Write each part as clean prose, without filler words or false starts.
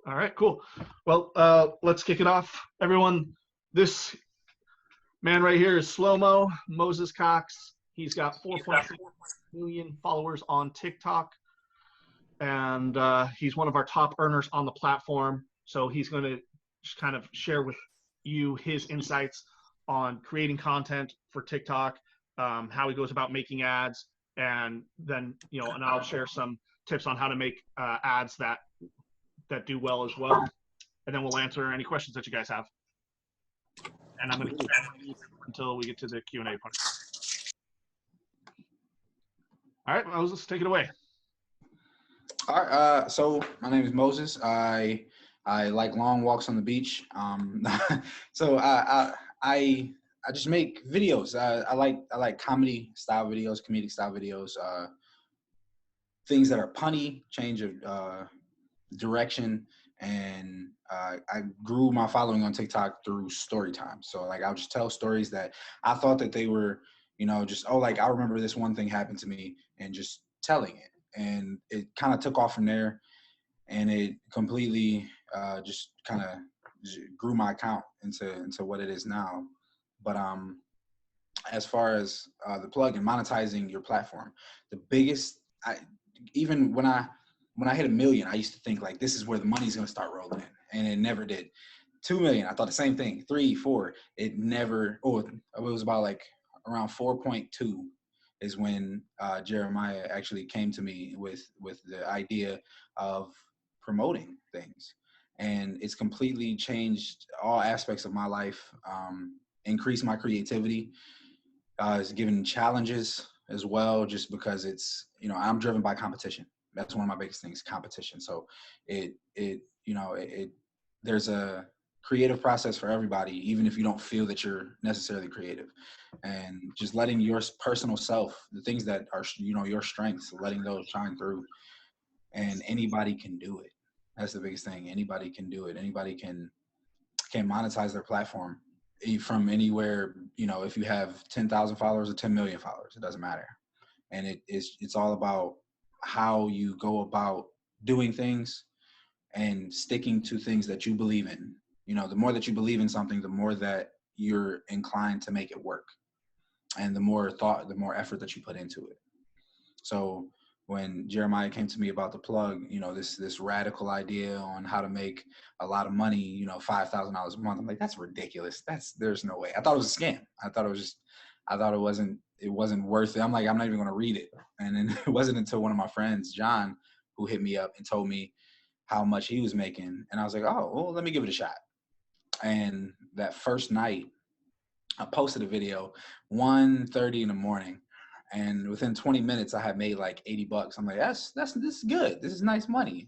All right, cool. Well, let's kick it off. Everyone, this man right here is Slow Mo, Moses Cox. He's got 4.6 million followers on TikTok, and he's one of our top earners on the platform. So he's going to just kind of share with you his insights on creating content for TikTok, how he goes about making ads, and then, and I'll share some tips on how to make ads that do well as well. And then we'll answer any questions that you guys have. And I'm going to keep it until we get to the Q&A part. All right, Moses, take it away. All right, so my name is Moses. I like long walks on the beach. So I just make videos. I like comedy style videos, comedic style videos, things that are punny, change of direction, and I grew my following on TikTok through story time. So like I'll just tell stories that I thought that they were, just like I remember this one thing happened to me, and just telling it, and it kind of took off from there, and it completely just kind of grew my account into what it is now. But as far as the plug and monetizing your platform, the biggest, even when I hit 1 million, I used to think like this is where the money's gonna start rolling in, and it never did. 2 million, I thought the same thing. 3, 4, it never. Oh, it was about like around 4.2 is when Jeremiah actually came to me with the idea of promoting things, and it's completely changed all aspects of my life. Increased my creativity. It's given challenges as well, just because it's, I'm driven by competition. That's one of my biggest things, competition. So it there's a creative process for everybody, even if you don't feel that you're necessarily creative, and just letting your personal self, the things that are, your strengths, letting those shine through, and anybody can do it. That's the biggest thing. Anybody can do it. Anybody can monetize their platform from anywhere. If you have 10,000 followers or 10 million followers, it doesn't matter. And it's all about how you go about doing things and sticking to things that you believe in. The more that you believe in something, the more that you're inclined to make it work, and the more thought, the more effort that you put into it. So when Jeremiah came to me about the plug, this radical idea on how to make a lot of money, $5,000 a month, I'm like, that's ridiculous. There's no way. I thought it was a scam. I thought it wasn't worth it. I'm like, I'm not even going to read it. And then it wasn't until one of my friends, John, who hit me up and told me how much he was making. And I was like, oh, well, let me give it a shot. And that first night, I posted a video, 1:30 in the morning. And within 20 minutes, I had made like $80. I'm like, this is good. This is nice money.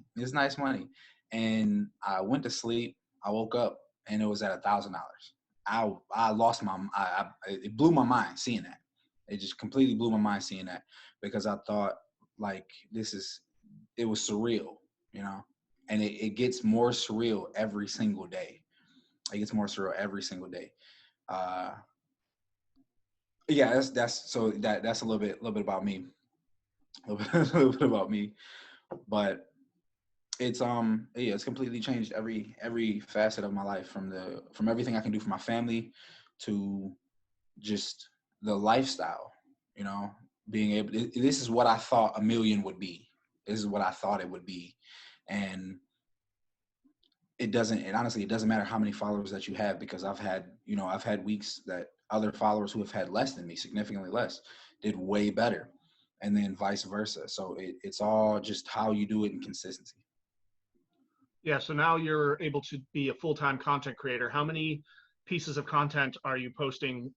And I went to sleep. I woke up and it was at $1,000. I lost it blew my mind seeing that. It just completely blew my mind seeing that, because I thought like it was surreal, and it gets more surreal every single day. It gets more surreal every single day. Yeah, that's a little bit about me, a little bit about me, but it's completely changed every facet of my life, from everything I can do for my family to just the lifestyle, being able. This is what I thought 1 million would be. This is what I thought it would be, and it honestly doesn't matter how many followers that you have, because I've had weeks that other followers who have had less than me, significantly less, did way better, and then vice versa. So it's all just how you do it and consistency. Yeah, so now you're able to be a full-time content creator. How many pieces of content are you posting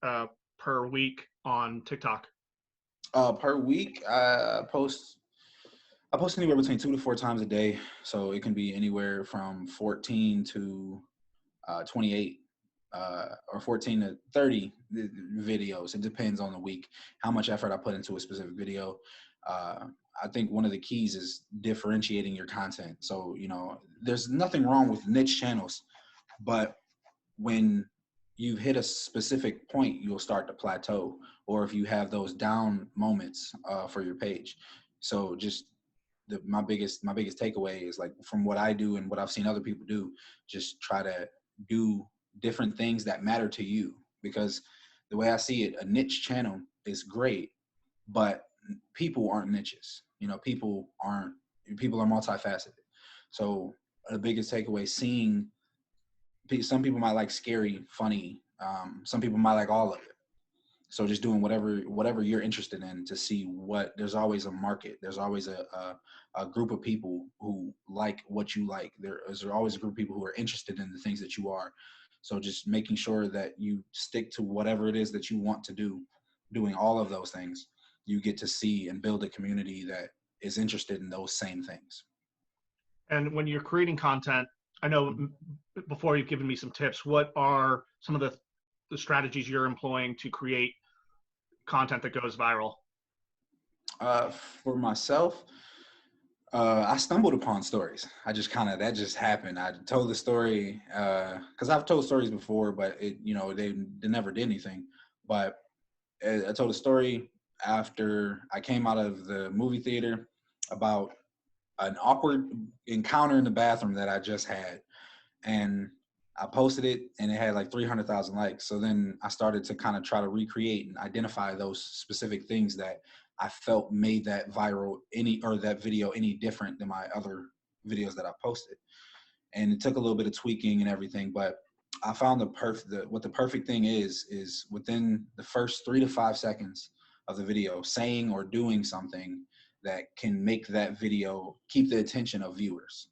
per week on TikTok? Per week, I post anywhere between 2 to 4 times a day. So it can be anywhere from 14 to 28 or 14 to 30 videos. It depends on the week, how much effort I put into a specific video. I think one of the keys is differentiating your content. So, there's nothing wrong with niche channels, but when you hit a specific point, you'll start to plateau, or if you have those down moments for your page. So just my biggest takeaway is like from what I do and what I've seen other people do, just try to do different things that matter to you. Because the way I see it, a niche channel is great, but people aren't niches. You know, people are multifaceted. So the biggest takeaway, seeing some people might like scary, funny. Some people might like all of it. So just doing whatever you're interested in to see what, there's always a market. There's always a group of people who like what you like. There's always a group of people who are interested in the things that you are. So just making sure that you stick to whatever it is that you want to do, doing all of those things, you get to see and build a community that is interested in those same things. And when you're creating content, I know before you've given me some tips, what are some of the strategies you're employing to create content that goes viral? For myself, I stumbled upon stories. That just happened. I told the story because I've told stories before, but they never did anything. But I told a story after I came out of the movie theater about an awkward encounter in the bathroom that I just had, and I posted it, and it had like 300,000 likes. So then I started to kind of try to recreate and identify those specific things that I felt made that that video any different than my other videos that I posted. And it took a little bit of tweaking and everything, but I found what the perfect thing is within the first 3 to 5 seconds of the video, saying or doing something that can make that video keep the attention of viewers.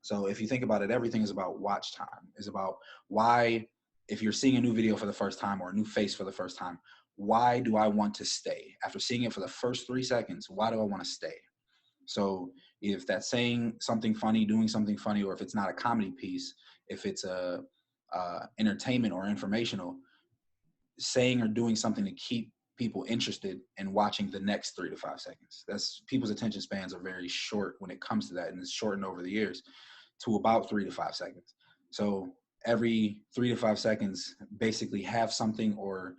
So if you think about it, everything is about watch time. Is about why, if you're seeing a new video for the first time or a new face for the first time, why do I want to stay? After seeing it for the first 3 seconds, why do I want to stay? So if that's saying something funny, doing something funny, or if it's not a comedy piece, if it's a entertainment or informational, saying or doing something to keep people interested in watching the next 3 to 5 seconds. People's attention spans are very short when it comes to that, and it's shortened over the years to about 3 to 5 seconds. So every 3 to 5 seconds, basically have something or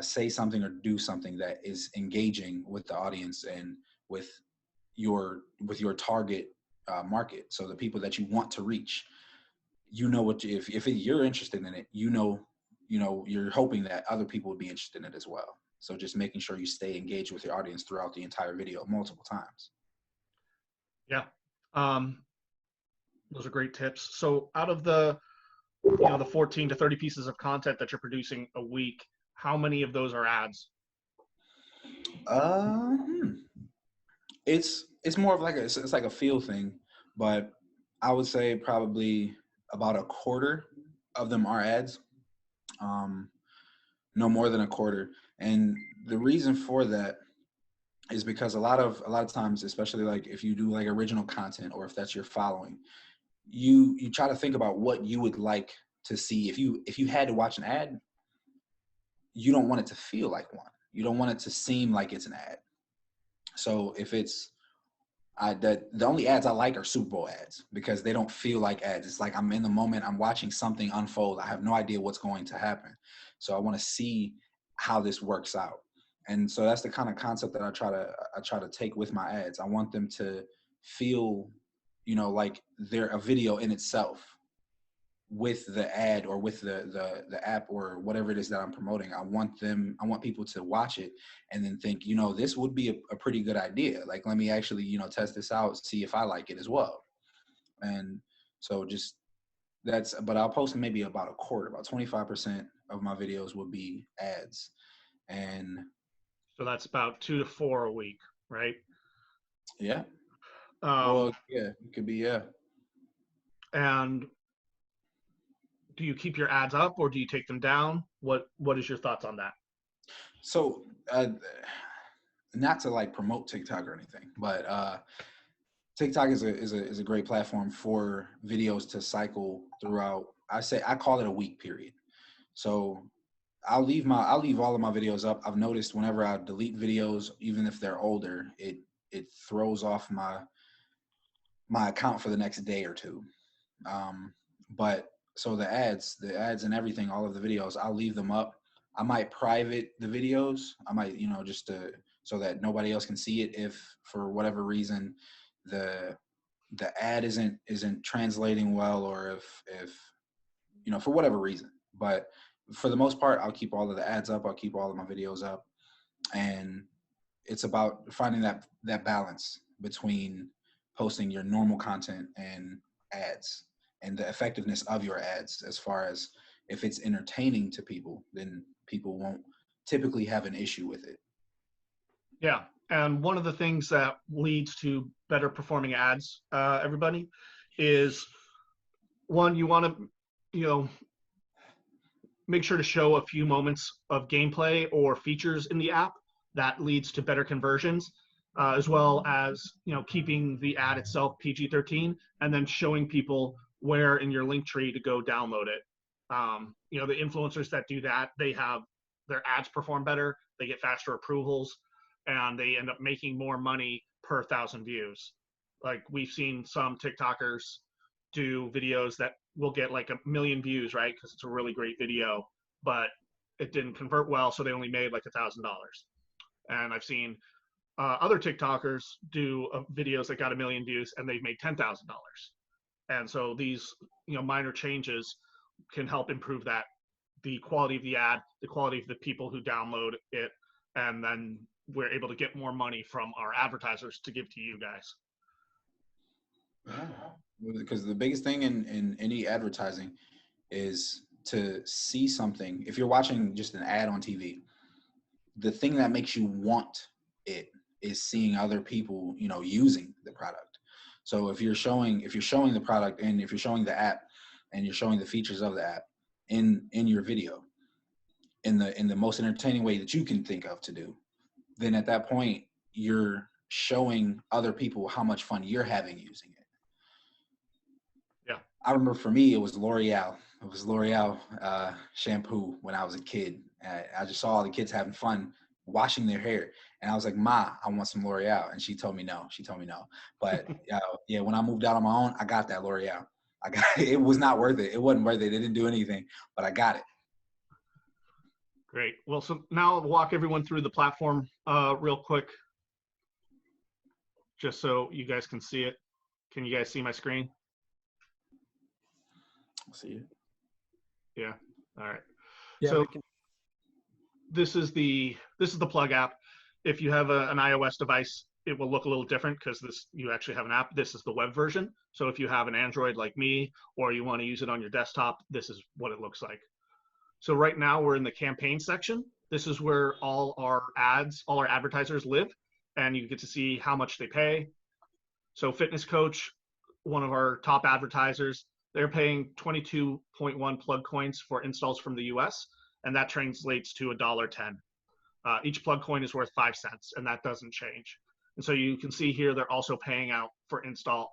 say something or do something that is engaging with the audience and with your target market. So the people that you want to reach, if you're interested in it, you're hoping that other people would be interested in it as well. So just making sure you stay engaged with your audience throughout the entire video multiple times. Yeah. Those are great tips. So out of the 14 to 30 pieces of content that you're producing a week, how many of those are ads? It's more of like it's like a feel thing, but I would say probably about a quarter of them are ads. No more than a quarter. And the reason for that is because a lot of times, especially like if you do like original content or if that's your following, you try to think about what you would like to see. If you had to watch an ad, you don't want it to feel like one. You don't want it to seem like it's an ad. So if it's the only ads I like are Super Bowl ads because they don't feel like ads. It's like I'm in the moment, I'm watching something unfold. I have no idea what's going to happen. So I want to see how this works out. And so that's the kind of concept that I try to take with my ads. I want them to feel, like they're a video in itself with the ad or with the app or whatever it is that I'm promoting. I want people to watch it and then think, this would be a pretty good idea. Like, let me actually, test this out, see if I like it as well. And so but I'll post maybe about a quarter, about 25% of my videos will be ads. And so that's about 2 to 4 a week, right? Yeah. Well, yeah, it could be, yeah. And do you keep your ads up or do you take them down? What is your thoughts on that? So, not to like promote TikTok or anything, but TikTok is a great platform for videos to cycle throughout. I call it a week period. So I'll leave all of my videos up. I've noticed whenever I delete videos, even if they're older, it throws off my account for the next day or two. But so the ads and everything, all of the videos, I'll leave them up. I might private the videos. I might, just so that nobody else can see it if for whatever reason the ad isn't translating well, or if for whatever reason. But for the most part, I'll keep all of the ads up. I'll keep all of my videos up, and it's about finding that balance between posting your normal content and ads, and the effectiveness of your ads. As far as if it's entertaining to people, then people won't typically have an issue with it. Yeah. And one of the things that leads to better performing ads, everybody, is one, you want to, make sure to show a few moments of gameplay or features in the app that leads to better conversions, as well as, keeping the ad itself PG-13, and then showing people where in your link tree to go download it. The influencers that do that, they have their ads perform better, they get faster approvals, and they end up making more money per 1,000 views. Like, we've seen some TikTokers do videos that will get like 1 million views, right? Because it's a really great video, but it didn't convert well, so they only made like $1,000. And I've seen other TikTokers do videos that got 1 million views and they've made $10,000. And so these, minor changes can help improve the quality of the ad, the quality of the people who download it, and then we're able to get more money from our advertisers to give to you guys. Because the biggest thing in any advertising is to see something. If you're watching just an ad on TV, the thing that makes you want it is seeing other people, using the product. So if you're showing the product, and if you're showing the app, and you're showing the features of the app in your video, in the most entertaining way that you can think of to do, then at that point you're showing other people how much fun you're having using it. Yeah. I remember for me, it was L'Oreal. It was L'Oreal shampoo when I was a kid. I just saw all the kids having fun washing their hair, and I was like, "Ma, I want some L'Oreal," and she told me no. But yeah, when I moved out on my own, I got that L'Oreal. It was not worth it. It wasn't worth it. It didn't do anything, but I got it. Great. Well, so now I'll walk everyone through the platform real quick, just so you guys can see it. Can you guys see my screen? I'll see it. Yeah. All right. Yeah, so this is the Plug app. If you have an iOS device, it will look a little different because you actually have an app. This is the web version. So if you have an Android like me, or you want to use it on your desktop, this is what it looks like. So right now we're in the campaign section. This is where all our advertisers live, and you get to see how much they pay. So Fitness Coach, one of our top advertisers, they're paying 22.1 plug coins for installs from the US, and that translates to $1.10. Each plug coin is worth 5 cents, and that doesn't change. And so you can see here they're also paying out for installs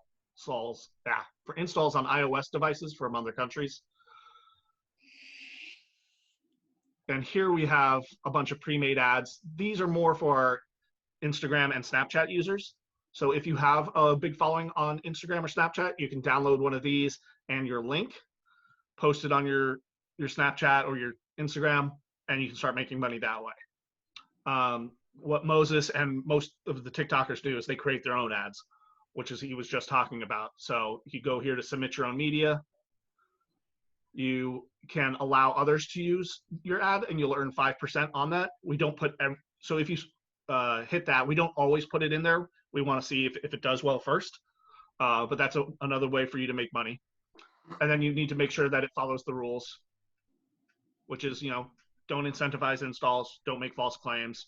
on iOS devices from other countries. And here we have a bunch of pre-made ads. These are more for our Instagram and Snapchat users. So if you have a big following on Instagram or Snapchat, you can download one of these and your link, post it on your Snapchat or your Instagram, and you can start making money that way. What Moses and most of the TikTokers do is they create their own ads, which is he was just talking about. So you go here to submit your own media. You can allow others to use your ad, and you'll earn 5% on that. We don't put, so if you hit that, we don't always put it in there. We want to see if it does well first, but that's another way for you to make money. And then you need to make sure that it follows the rules, which is, don't incentivize installs, don't make false claims.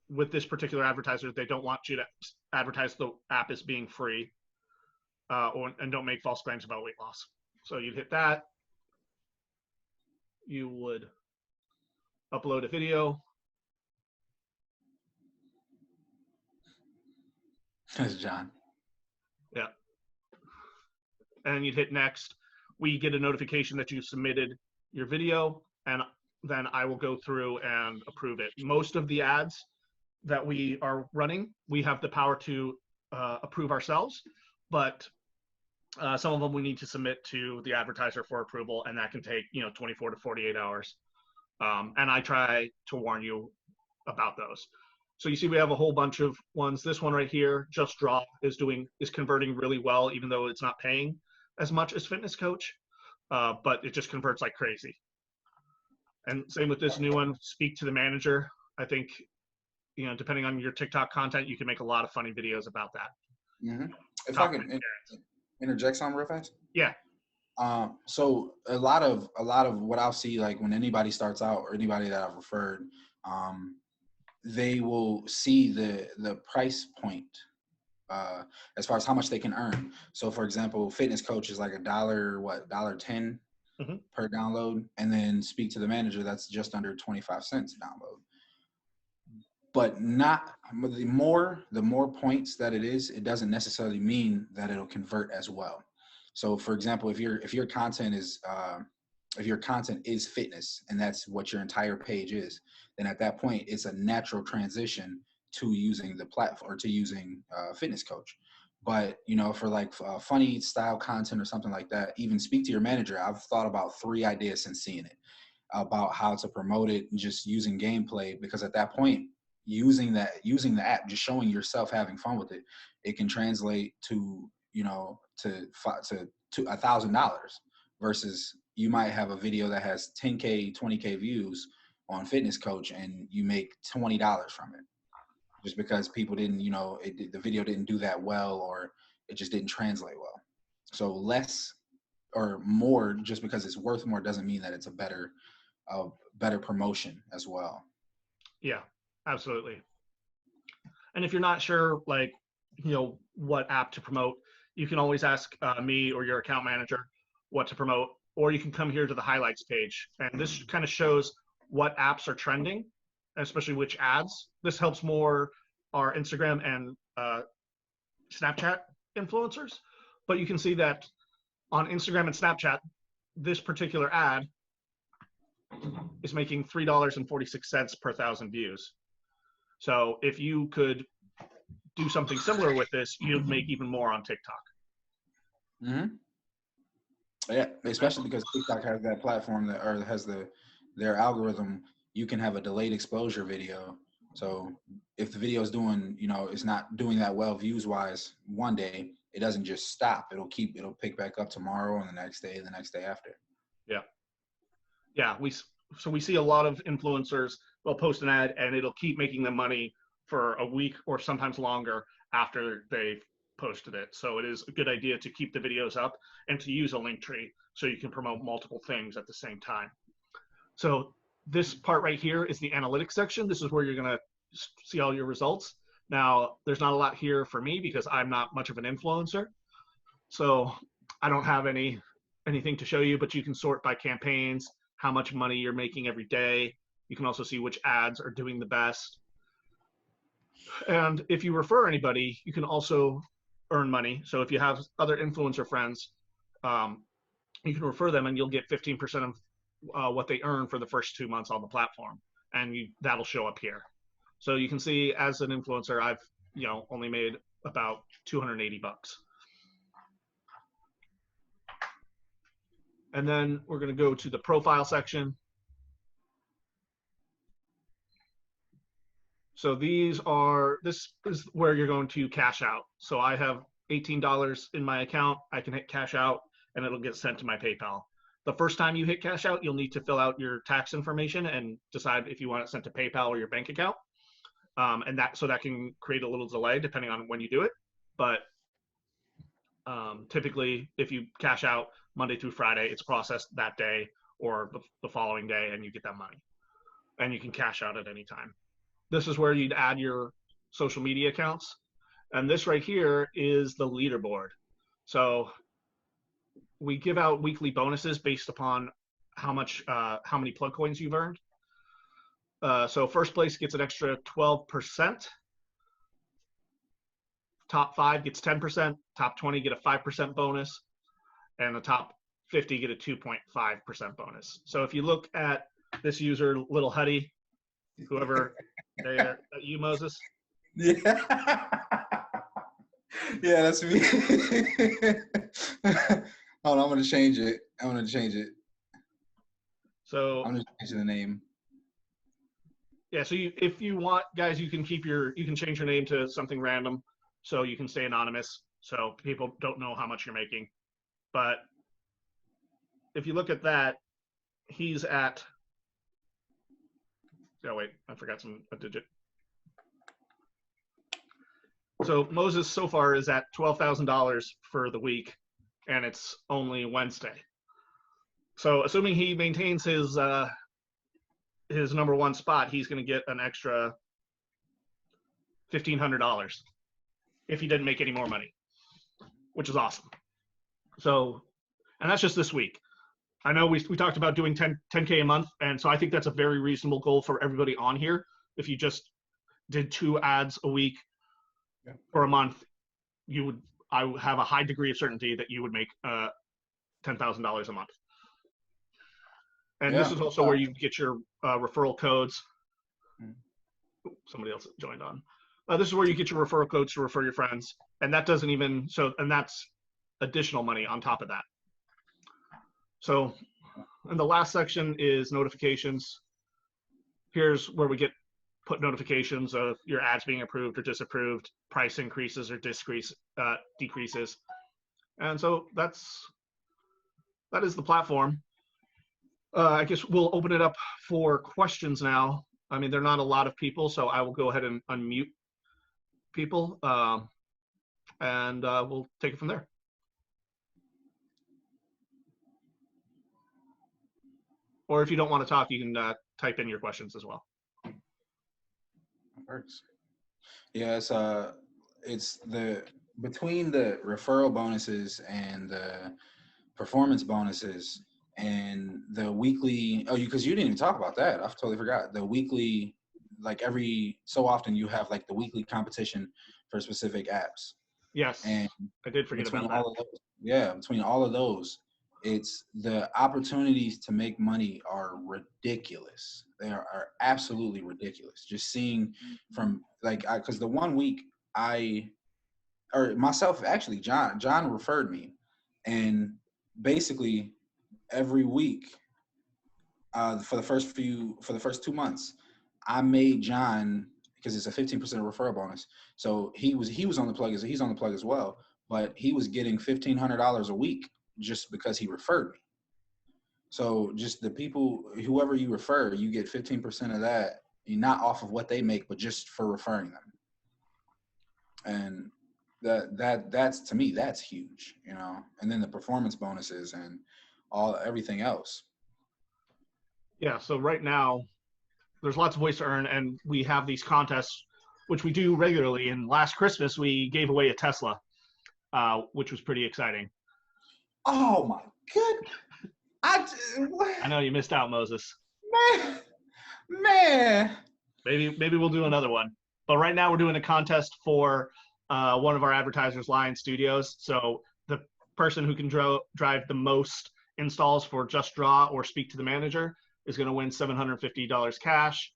With this particular advertiser, they don't want you to advertise the app as being free, and don't make false claims about weight loss. So you'd hit that. You would upload a video. That's John. Yeah. And you'd hit next. We get a notification that you submitted your video, and then I will go through and approve it. Most of the ads that we are running, we have the power to approve ourselves, but some of them we need to submit to the advertiser for approval, and that can take 24 to 48 hours. And I try to warn you about those. So you see we have a whole bunch of ones. This one right here, Just Draw, is converting really well, even though it's not paying as much as Fitness Coach, but it just converts like crazy. And same with this new one, Speak to the Manager. I think, depending on your TikTok content, you can make a lot of funny videos about that. Mm-hmm. If I can interject something real fast. Yeah. So a lot of what I'll see, like when anybody starts out or anybody that I've referred, they will see the price point as far as how much they can earn. So for example, Fitness Coach is like $1.10 mm-hmm. per download, and then Speak to the Manager, that's just under 25 cents a download. But the more points that it is, it doesn't necessarily mean that it'll convert as well. So for example, if your content is fitness and that's what your entire page is, then at that point it's a natural transition to using the platform or to using Fitness Coach. But for like funny style content or something like that, even Speak to Your Manager, I've thought about 3 ideas since seeing it about how to promote it and just using gameplay, because at that point, using the app, just showing yourself having fun with it, it can translate to to $1,000 versus you might have a video that has 10K, 20K views on Fitness Coach and you make $20 from it, just because people didn't, the video didn't do that well, or it just didn't translate well. So less or more, just because it's worth more, doesn't mean that it's a better promotion as well. Yeah, absolutely. And if you're not sure, like, what app to promote, you can always ask me or your account manager what to promote, or you can come here to the highlights page. And this kind of shows what apps are trending, especially which ads. This helps more our Instagram and Snapchat influencers. But you can see that on Instagram and Snapchat, this particular ad is making $3.46 per 1,000 views. So if you could do something similar with this, you'd make even more on TikTok. Mm-hmm. Yeah, especially because TikTok has that platform has their algorithm. You can have a delayed exposure video. So if the video is doing, it's not doing that well views wise one day, it doesn't just stop. It'll pick back up tomorrow and the next day after. Yeah. Yeah. We see a lot of influencers, they'll post an ad and it'll keep making them money for a week or sometimes longer after they've posted it. So it is a good idea to keep the videos up and to use a link tree so you can promote multiple things at the same time. So this part right here is the analytics section. This is where you're going to see all your results. Now, there's not a lot here for me because I'm not much of an influencer. So I don't have anything to show you, but you can sort by campaigns, how much money you're making every day. You can also see which ads are doing the best. And if you refer anybody, you can also earn money. So if you have other influencer friends, you can refer them and you'll get 15% of what they earn for the first 2 months on the platform. And that'll show up here. So you can see as an influencer, I've only made about $280. And then we're going to go to the profile section. So this is where you're going to cash out. So I have $18 in my account. I can hit cash out and it'll get sent to my PayPal. The first time you hit cash out, you'll need to fill out your tax information and decide if you want it sent to PayPal or your bank account. And that can create a little delay depending on when you do it. But typically, if you cash out Monday through Friday, it's processed that day or the following day, and you get that money. And you can cash out at any time. This is where you'd add your social media accounts. And this right here is the leaderboard. So we give out weekly bonuses based upon how many plug coins you've earned. So first place gets an extra 12%. Top 5 gets 10%. Top 20 get a 5% bonus. And the top 50 get a 2.5% bonus. So if you look at this user, Little Huddy, whoever, you, Moses? Yeah. Yeah, that's me. Hold on, I'm going to change it. So I'm going to change the name. Yeah, so if you want, guys, you can change your name to something random, so you can stay anonymous, so people don't know how much you're making. But if you look at that, he's at. Oh wait, I forgot a digit. So Moses so far is at $12,000 for the week, and it's only Wednesday. So assuming he maintains his number one spot, he's going to get an extra $1,500 if he didn't make any more money, which is awesome. So, and that's just this week. I know we talked about doing 10K a month, and so I think that's a very reasonable goal for everybody on here. If you just did 2 ads a week for a month, I would have a high degree of certainty that you would make $10,000 a month. And this is also where you get your referral codes. Somebody else joined on. This is where you get your referral codes to refer your friends, and that doesn't even and that's additional money on top of that. So, and the last section is notifications. Here's where we put notifications of your ads being approved or disapproved, price increases or decreases. And so that is the platform. I guess we'll open it up for questions now. I mean, there are not a lot of people, so I will go ahead and unmute people, and we'll take it from there. Or if you don't want to talk, you can type in your questions as well. Works. Yeah, it's between the referral bonuses and the performance bonuses and the weekly. Oh, because you didn't even talk about that. I totally forgot. The weekly, like every so often, you have like the weekly competition for specific apps. Yes, and I did forget about that. Between all of those, it's the opportunities to make money are ridiculous. They are absolutely ridiculous. Just seeing from because the 1 week actually, John referred me, and basically every week for the first 2 months, I made John, because it's a 15% referral bonus. So he was on the plug he's on the plug as well, but he was getting $1,500 a week just because he referred me. So just the people, whoever you refer, you get 15% of that, not off of what they make, but just for referring them. And that's to me, that's huge, and then the performance bonuses and everything else. Yeah. So right now there's lots of ways to earn, and we have these contests, which we do regularly. And last Christmas we gave away a Tesla, which was pretty exciting. Oh my goodness. I know you missed out, Moses. Man. Maybe we'll do another one. But right now we're doing a contest for one of our advertisers, Lion Studios. So the person who can drive the most installs for Just Draw or Speak to the Manager is going to win $750 cash.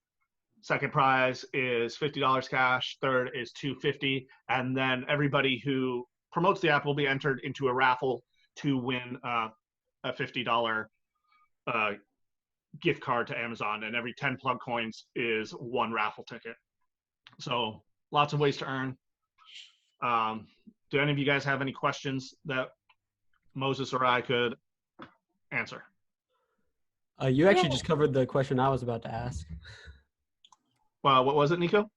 Second prize is $50 cash. Third is $250. And then everybody who promotes the app will be entered into a raffle to win a $50 gift card to Amazon, and every 10 plug coins is 1 raffle ticket. So lots of ways to earn. Do any of you guys have any questions that Moses or I could answer? You actually just covered the question I was about to ask. Well, what was it, Nico?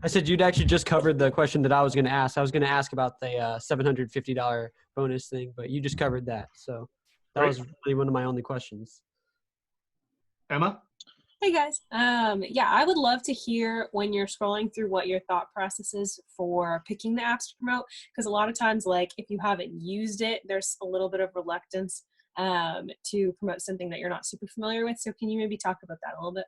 I said you'd actually just covered the question that I was going to ask. I was going to ask about the $750 bonus thing, but you just covered that. So that was really one of my only questions. Emma? Hey guys. Yeah, I would love to hear when you're scrolling through what your thought process is for picking the apps to promote. Because a lot of times, like if you haven't used it, there's a little bit of reluctance to promote something that you're not super familiar with. So can you maybe talk about that a little bit?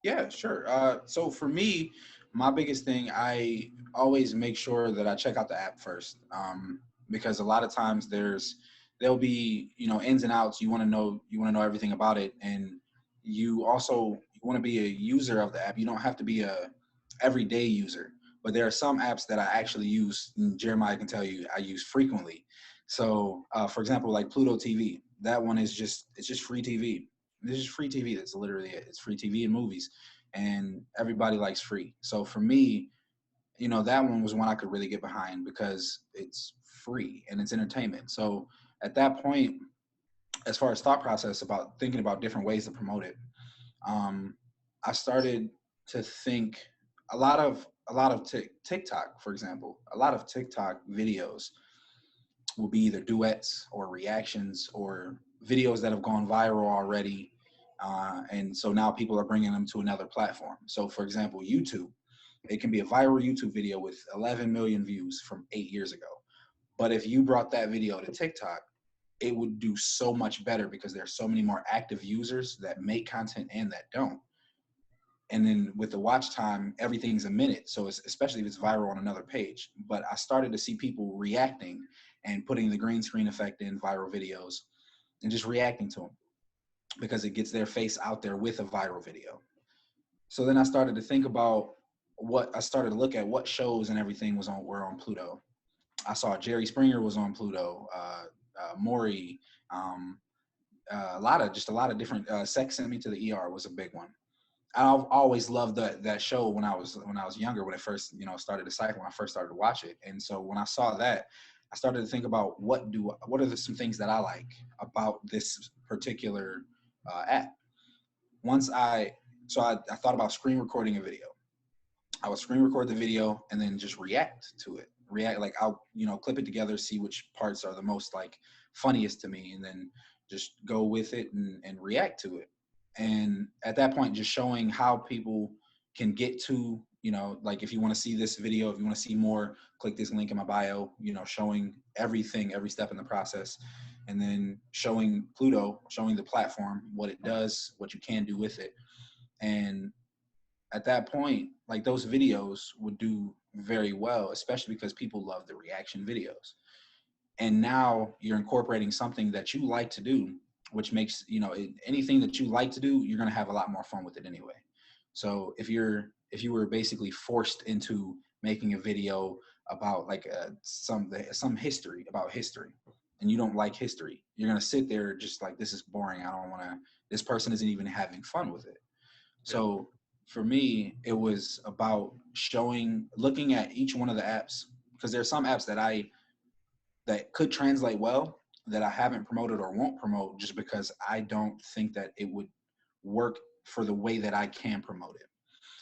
Yeah, sure. So for me, my biggest thing, I always make sure that I check out the app first, because a lot of times there'll be ins and outs. You want to know everything about it, and you want to be a user of the app. You don't have to be a everyday user, but there are some apps that I actually use, and Jeremiah can tell you I use frequently. So for example, like Pluto TV, that one is just free TV. This is free TV. That's literally it. It's free TV and movies. and everybody likes free. So for me, you know, that one was one I could really get behind because it's free and it's entertainment. So at that point, as far as thought process about thinking about different ways to promote it, I started to think a lot of TikTok, for example, a lot of TikTok videos will be either duets or reactions or videos that have gone viral already. And so now people are bringing them to another platform. So for example, YouTube, it can be a viral YouTube video with 11 million views from 8 years ago. But if you brought that video to TikTok, it would do so much better because there's so many more active users that make content and that don't. And then with the watch time, everything's a minute. So it's, especially if it's viral on another page. But I started to see people reacting and putting the green screen effect in viral videos and just reacting to them because it gets their face out there with a viral video. So then I started to think about I started to look at what shows and everything were on Pluto. I saw Jerry Springer was on Pluto, Maury, a lot of different. Sex Sent Me to the ER was a big one. I've always loved that show when I was younger, when it first, you know, started to cycle, when I first started to watch it. And so when I saw that, I started to think about what are some things that I like about this particular app. I thought about screen recording a video. I would screen record the video and then just react to it. Like I'll, you know, clip it together, see which parts are the most like funniest to me, and then just go with it and react to it. And at that point, just showing how people can get to, you know, like if you want to see this video, if you want to see more, click this link in my bio, you know, showing everything, every step in the process. And then showing Pluto, showing the platform, what it does, what you can do with it. And at that point, like those videos would do very well, especially because people love the reaction videos. And now you're incorporating something that you like to do, which makes, you know, anything that you like to do, you're going to have a lot more fun with it anyway. So if you were basically forced into making a video about like some history about history, and you don't like history, you're going to sit there just like, this is boring. I don't want to, this person isn't even having fun with it. So for me, it was about looking at each one of the apps, because there's some apps that could translate well that I haven't promoted or won't promote just because I don't think that it would work for the way that I can promote it.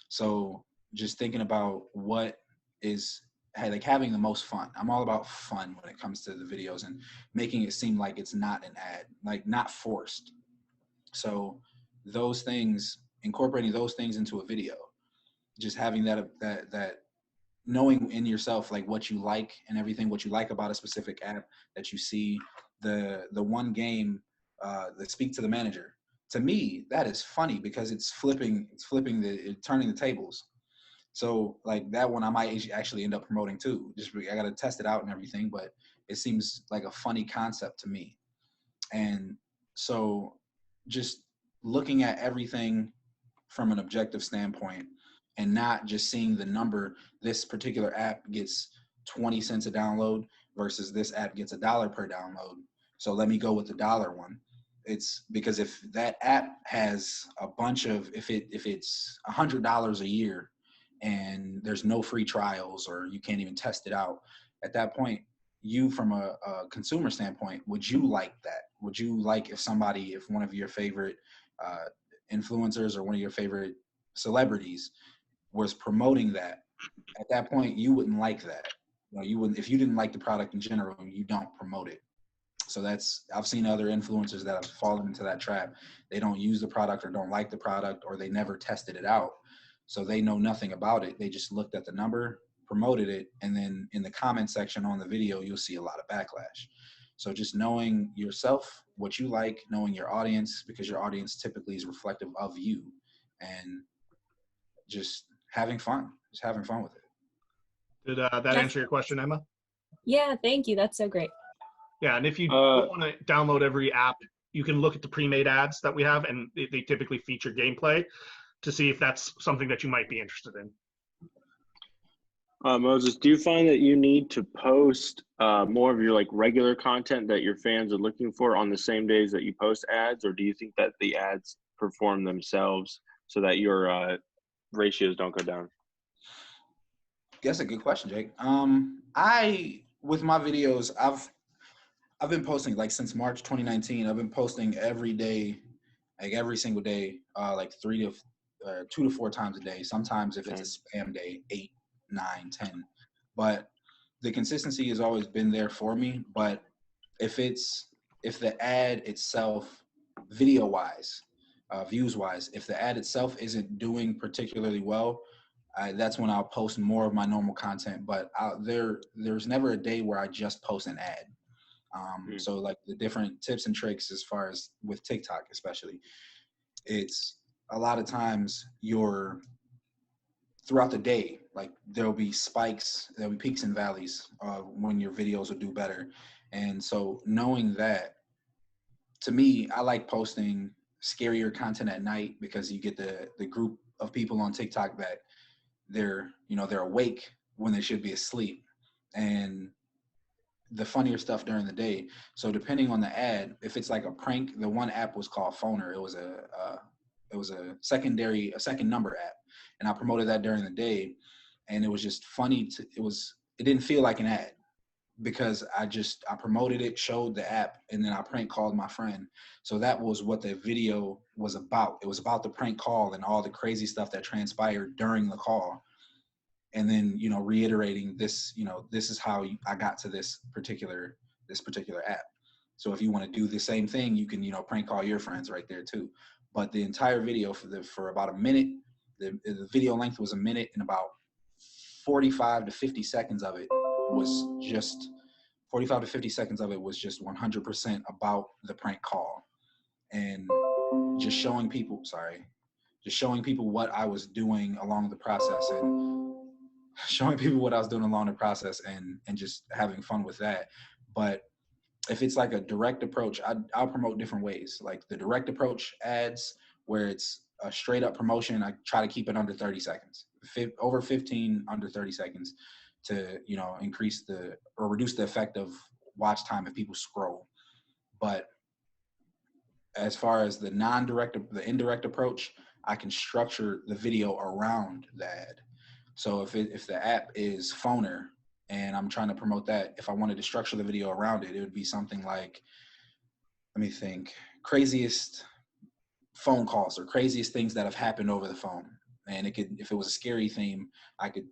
So just thinking about what is like having the most fun. I'm all about fun when it comes to the videos and making it seem like it's not an ad, like not forced. So those things, incorporating those things into a video, just having that knowing in yourself like what you like and everything, what you like about a specific app that you see, the one game, the Speak to the Manager. To me, that is funny because it's turning the tables. So like that one I might actually end up promoting too. Just I got to test it out and everything, but it seems like a funny concept to me. And so just looking at everything from an objective standpoint and not just seeing the number, this particular app gets 20 cents a download versus this app gets $1 per download. So let me go with the dollar one. It's because if that app has a bunch of, if it's $100 a year and there's no free trials or you can't even test it out, at that point, you from a consumer standpoint, would you like that? Would you like if one of your favorite influencers or one of your favorite celebrities was promoting that? At that point, you wouldn't like that. You know, you wouldn't, if you didn't like the product in general, you don't promote it. So I've seen other influencers that have fallen into that trap. They don't use the product or don't like the product, or they never tested it out. So they know nothing about it. They just looked at the number, promoted it, and then in the comment section on the video, you'll see a lot of backlash. So just knowing yourself, what you like, knowing your audience, because your audience typically is reflective of you, and just having fun with it. Did that answer your question, Emma? Yeah, thank you. That's so great. Yeah, and if you don't want to download every app, you can look at the pre-made ads that we have, and they typically feature gameplay to see if that's something that you might be interested in. Moses, do you find that you need to post more of your like regular content that your fans are looking for on the same days that you post ads, or do you think that the ads perform themselves so that your ratios don't go down? That's a good question, Jake. I with my videos, I've been posting like since March 2019. I've been posting every day, like every single day, like 2 to 4 times a day. Sometimes if it's a spam day, 8, 9, 10. But the consistency has always been there for me. But if the ad itself, video wise, views wise, if the ad itself isn't doing particularly well, that's when I'll post more of my normal content. But there's never a day where I just post an ad. So like the different tips and tricks as far as with TikTok, especially, it's a lot of times throughout the day, like there'll be spikes, there'll be peaks and valleys when your videos will do better. And so knowing that, to me, I like posting scarier content at night because you get the group of people on TikTok that they're awake when they should be asleep, and the funnier stuff during the day. So depending on the ad, if it's like a prank, the one app was called Phoner. It was a second number app, and I promoted that during the day, and it was just funny. It didn't feel like an ad because I promoted it, showed the app, and then I prank called my friend. So that was what the video was about. It was about the prank call and all the crazy stuff that transpired during the call. And then, reiterating this, this is how I got to this particular app. So if you want to do the same thing, you can, prank call your friends right there too. But the entire video for about a minute, the video length was a minute, and about 45 to 50 seconds of it was just 100% about the prank call, and just showing people what I was doing along the process, and just having fun with that. But if it's like a direct approach, I'll promote different ways. Like the direct approach ads, where it's a straight up promotion, I try to keep it under 30 seconds. Over 15, under 30 seconds, to reduce the effect of watch time if people scroll. But as far as the indirect approach, I can structure the video around the ad. So if the app is Phoner and I'm trying to promote that, if I wanted to structure the video around it, it would be something like, let me think, craziest phone calls or craziest things that have happened over the phone. And if it was a scary theme, I could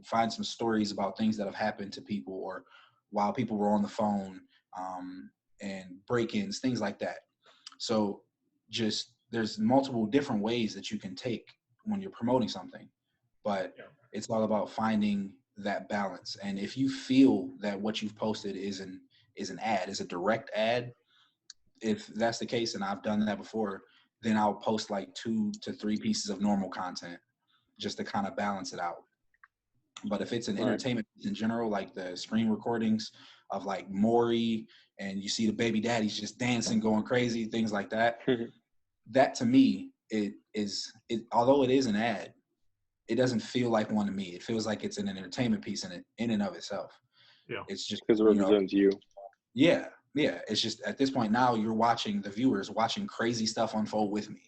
find some stories about things that have happened to people or while people were on the phone, and break-ins, things like that. So there's multiple different ways that you can take when you're promoting something, but it's all about finding that balance. And if you feel that what you've posted is an ad, is a direct ad, if that's the case, and I've done that before, then I'll post like 2 to 3 pieces of normal content just to kind of balance it out. But if it's an entertainment in general, like the screen recordings of like Maury, and you see the baby daddies just dancing, going crazy, things like that, that to me, although it is an ad, it doesn't feel like one to me. It feels like it's an entertainment piece in and of itself. Yeah. It's just because it represents you. Yeah. It's just at this point now the viewers watching crazy stuff unfold with me.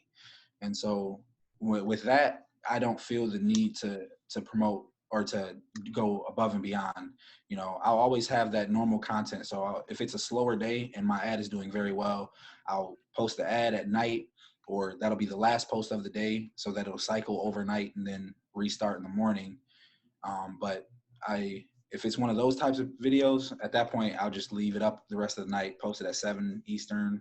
And so with that, I don't feel the need to promote or to go above and beyond. I'll always have that normal content. So if it's a slower day and my ad is doing very well, I'll post the ad at night, or that'll be the last post of the day, so that it'll cycle overnight and then restart in the morning. But if it's one of those types of videos, at that point, I'll just leave it up the rest of the night, post it at 7 Eastern,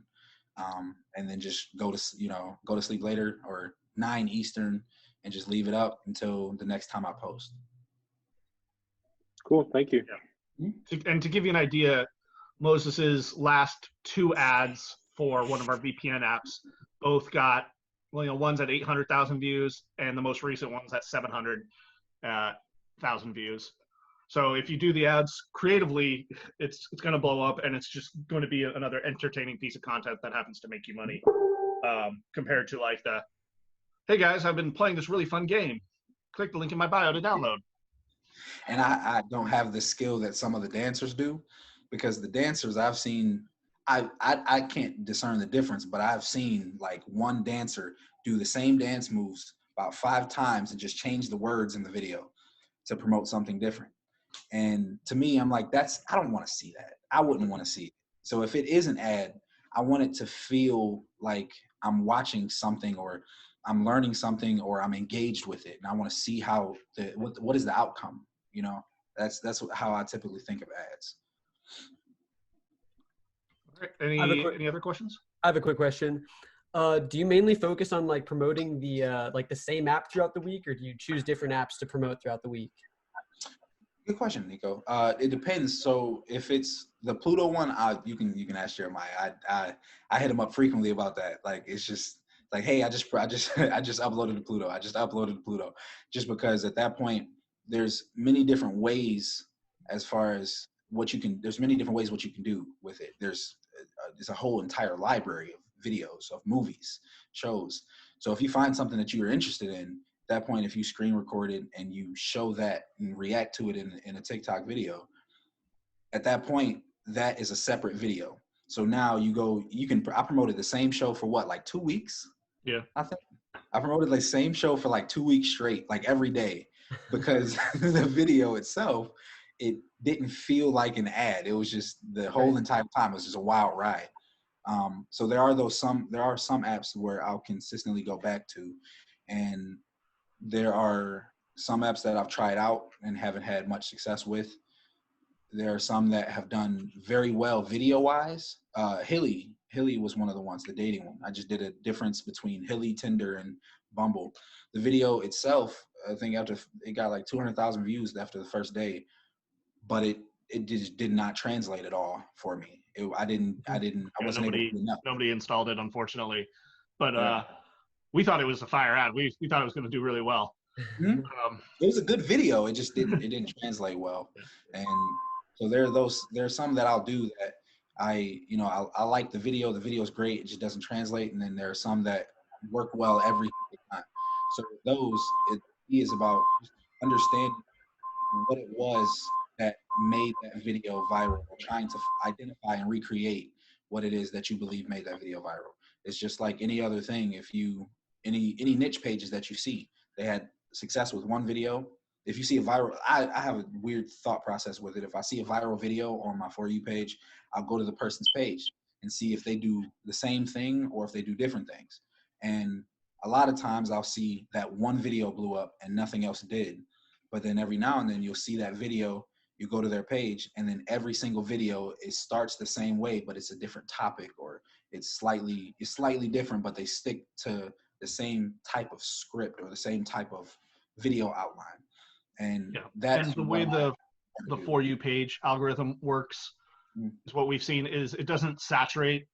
and then just go to sleep later, or 9 Eastern, and just leave it up until the next time I post. Cool, thank you. And to give you an idea, Moses's last 2 ads for one of our VPN apps both got, one's at 800,000 views, and the most recent one's at 700,000 views. So if you do the ads creatively, it's going to blow up, and it's just going to be another entertaining piece of content that happens to make you money, compared to like hey guys, I've been playing this really fun game. Click the link in my bio to download. And I don't have the skill that some of the dancers do, because the dancers I've seen, I can't discern the difference, but I've seen like one dancer do the same dance moves about 5 times and just change the words in the video to promote something different. And to me, I'm like, I don't want to see that. I wouldn't want to see it. So if it is an ad, I want it to feel like I'm watching something, or I'm learning something, or I'm engaged with it. And I want to see how what is the outcome, you know? That's how I typically think of ads. All right. I have a quick- Any other questions? I have a quick question. Do you mainly focus on like promoting the like the same app throughout the week, or do you choose different apps to promote throughout the week? Good question, Nico. It depends. So if it's the Pluto one, you can ask Jeremiah. I hit him up frequently about that. Like, it's just like, hey, I just uploaded to Pluto. I just uploaded to Pluto, just because at that point there's many different ways as far as there's many different ways what you can do with it. There's a whole entire library of videos, of movies, shows. So if you find something that you're interested in, at that point, if you screen record it and you show that and react to it in a TikTok video, at that point, that is a separate video. So now I promoted the same show for what, like 2 weeks? Yeah. I think I promoted the same show for like 2 weeks straight, like every day, because the video itself, it didn't feel like an ad. It was just the whole entire time. It was just a wild ride. So there are some apps where I'll consistently go back to, and there are some apps that I've tried out and haven't had much success with. There are some that have done very well video-wise. Hilly was one of the ones, the dating one. I just did a difference between Hilly, Tinder, and Bumble. The video itself, I think it got like 200,000 views after the first day, but it just did not translate at all for me. I wasn't able to do enough. Nobody installed it, unfortunately, but Yeah. we thought it was a fire ad. We thought it was going to do really well. Mm-hmm. It was a good video. It just didn't translate well. And so there are some that I'll do that I like the video. The video is great. It just doesn't translate. And then there are some that work well every time. So it is about understanding what it was that made that video viral, trying to identify and recreate what it is that you believe made that video viral. It's just like any other thing. If any niche pages that you see, they had success with one video. If you see a viral, I have a weird thought process with it. If I see a viral video on my For You page, I'll go to the person's page and see if they do the same thing or if they do different things. And a lot of times I'll see that one video blew up and nothing else did. But then every now and then you'll see that video, you go to their page, and then every single video, it starts the same way, but it's a different topic, or it's slightly different, but they stick to the same type of script or the same type of video outline. And that's the way the For You page algorithm works is what we've seen is it doesn't saturate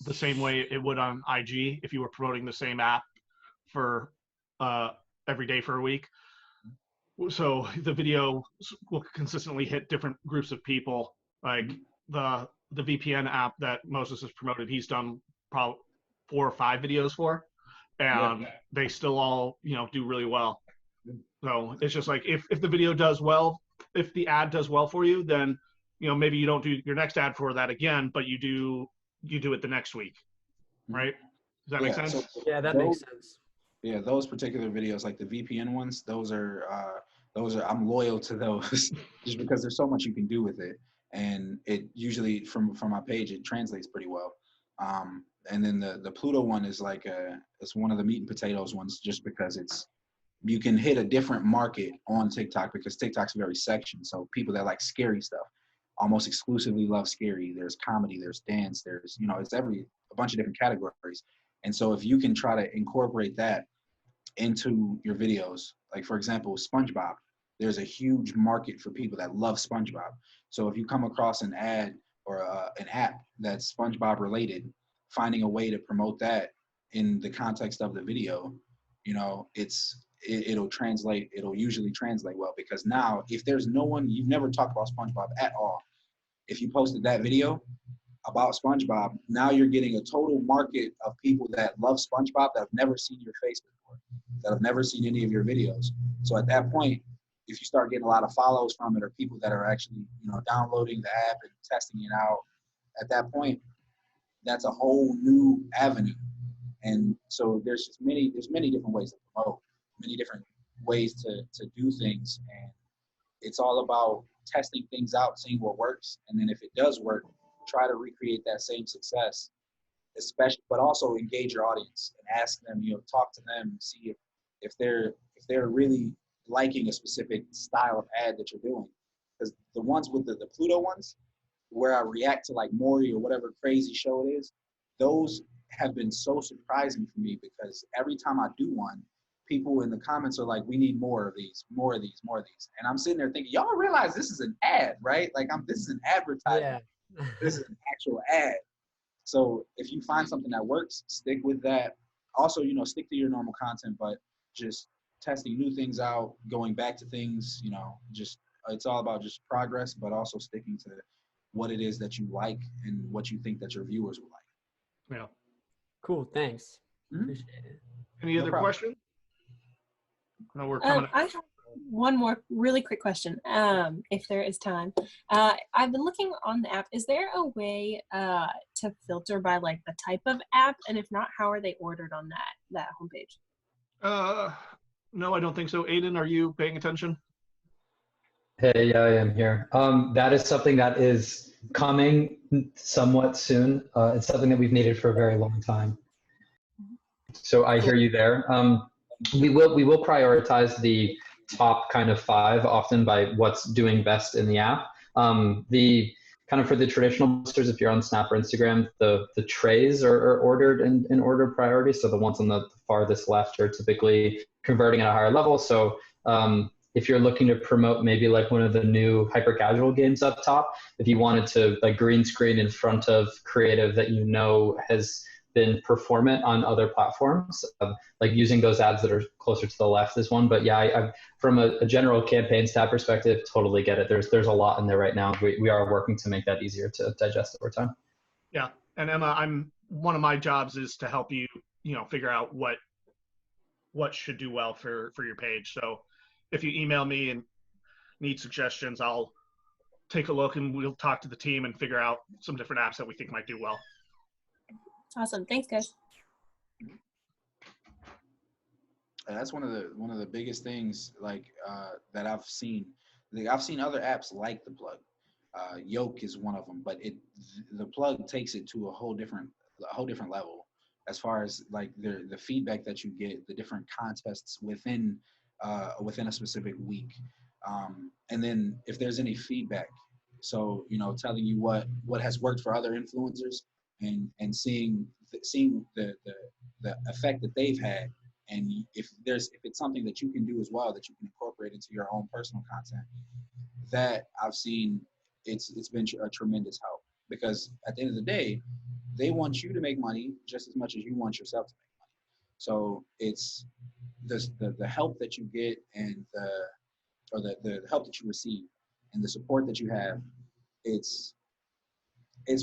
the same way it would on IG if you were promoting the same app for every day for a week. So the video will consistently hit different groups of people. Like the VPN app that Moses has promoted, he's done probably 4 or 5 videos for, and they still all do really well. So it's just like if the video does well, if the ad does well for you, then maybe you don't do your next ad for that again, but you do it the next week, right? Does that make sense? So that makes sense. Yeah, those particular videos, like the VPN ones, those are I'm loyal to those just because there's so much you can do with it, and it usually from my page it translates pretty well. And then the Pluto one is like it's one of the meat and potatoes ones, just because you can hit a different market on TikTok because TikTok's very sectioned. So people that like scary stuff almost exclusively love scary. There's comedy, there's dance, there's it's a bunch of different categories. And so if you can try to incorporate that into your videos, like for example, SpongeBob, there's a huge market for people that love SpongeBob. So if you come across an ad or an app that's SpongeBob related, finding a way to promote that in the context of the video, it'll translate. It'll usually translate well, because now if there's no one, you've never talked about SpongeBob at all, if you posted that video about SpongeBob, now you're getting a total market of people that love SpongeBob that have never seen your face before, that have never seen any of your videos. So at that point, if you start getting a lot of follows from it, or people that are actually downloading the app and testing it out, at that point, that's a whole new avenue. And so there's many different ways to promote. many different ways to do things, and it's all about testing things out, seeing what works, and then if it does work, try to recreate that same success, especially, but also engage your audience and ask them, talk to them, see if they're really liking a specific style of ad that you're doing. Because the ones with the Pluto ones, where I react to like Maury or whatever crazy show it is, those have been so surprising for me, because every time I do one, people in the comments are like, we need more of these, more of these, more of these. And I'm sitting there thinking, y'all realize this is an ad, right? Like this is an advertisement. Yeah. This is an actual ad. So if you find something that works, stick with that. Also, stick to your normal content, but just testing new things out, going back to things, just it's all about just progress, but also sticking to what it is that you like and what you think that your viewers will like. Yeah. Cool. Thanks. Mhm. Appreciate it. Any No other problem. questions? No, we're coming. I have one more really quick question, if there is time. I've been looking on the app. Is there a way to filter by like the type of app? And if not, how are they ordered on that homepage? No, I don't think so. Aiden, are you paying attention? Hey, yeah, I am here. That is something that is coming somewhat soon. It's something that we've needed for a very long time. So I hear you there. We will prioritize the top kind of 5 often by what's doing best in the app. The kind of for the traditional boosters, if you're on Snap or Instagram, the trays are ordered in order of priority. So the ones on the farthest left are typically converting at a higher level. So if you're looking to promote maybe like one of the new hyper casual games up top, if you wanted to like green screen in front of creative that has been performant on other platforms, like using those ads that are closer to the left is one. But yeah, I from a general campaign stat perspective, totally get it. There's a lot in there right now. We are working to make that easier to digest over time. Yeah. And Emma, one of my jobs is to help you, figure out what should do well for your page. So if you email me and need suggestions, I'll take a look and we'll talk to the team and figure out some different apps that we think might do well. Awesome. Thanks, guys. And that's one of the biggest things that I've seen. I've seen other apps like the Plug. Yoke is one of them, but the Plug takes it to a whole different level as far as like the feedback that you get, the different contests within a specific week, and then if there's any feedback, so telling you what has worked for other influencers, and seeing the effect that they've had, and if it's something that you can do as well that you can incorporate into your own personal content, that I've seen, it's been a tremendous help, because at the end of the day, they want you to make money just as much as you want yourself to make money. So it's the help that you get, and the help that you receive, and the support that you have, it's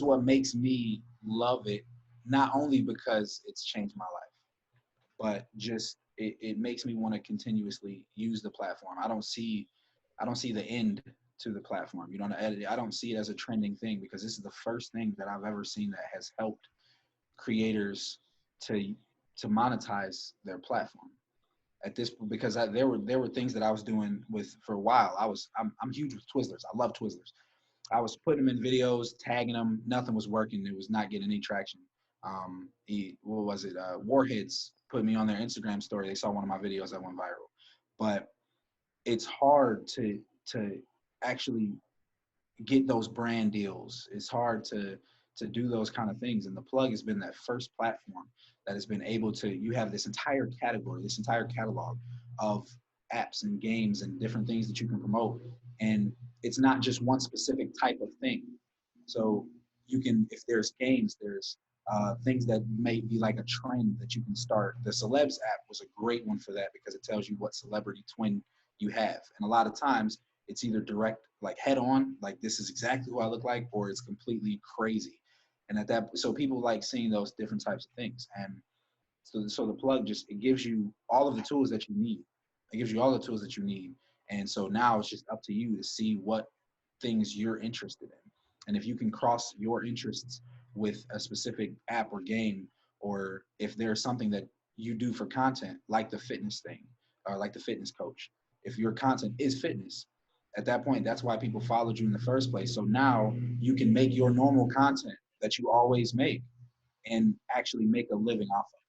what makes me love it, not only because it's changed my life, but just it makes me want to continuously use the platform. I don't see the end to the platform. I don't see it as a trending thing, because this is the first thing that I've ever seen that has helped creators to monetize their platform. Because there were things that I was doing for a while. I'm huge with Twizzlers. I love Twizzlers. I was putting them in videos, tagging them. Nothing was working. It was not getting any traction. Warheads put me on their Instagram story. They saw one of my videos that went viral. But it's hard to actually get those brand deals. It's hard to do those kind of things. And the Plug has been that first platform that has been able to, you have this entire category, this entire catalog of apps and games and different things that you can promote. And it's not just one specific type of thing. So you can, if there's games, there's things that may be like a trend that you can start. The Celebs app was a great one for that, because it tells you what celebrity twin you have. And a lot of times it's either direct, like head on, like this is exactly who I look like, or it's completely crazy. And so people like seeing those different types of things. And so the Plug it gives you all of the tools that you need. It gives you all the tools that you need. And so now it's just up to you to see what things you're interested in. And if you can cross your interests with a specific app or game, or if there's something that you do for content, like the fitness thing, like the fitness coach. If your content is fitness, at that point, that's why people followed you in the first place. So now you can make your normal content that you always make and actually make a living off of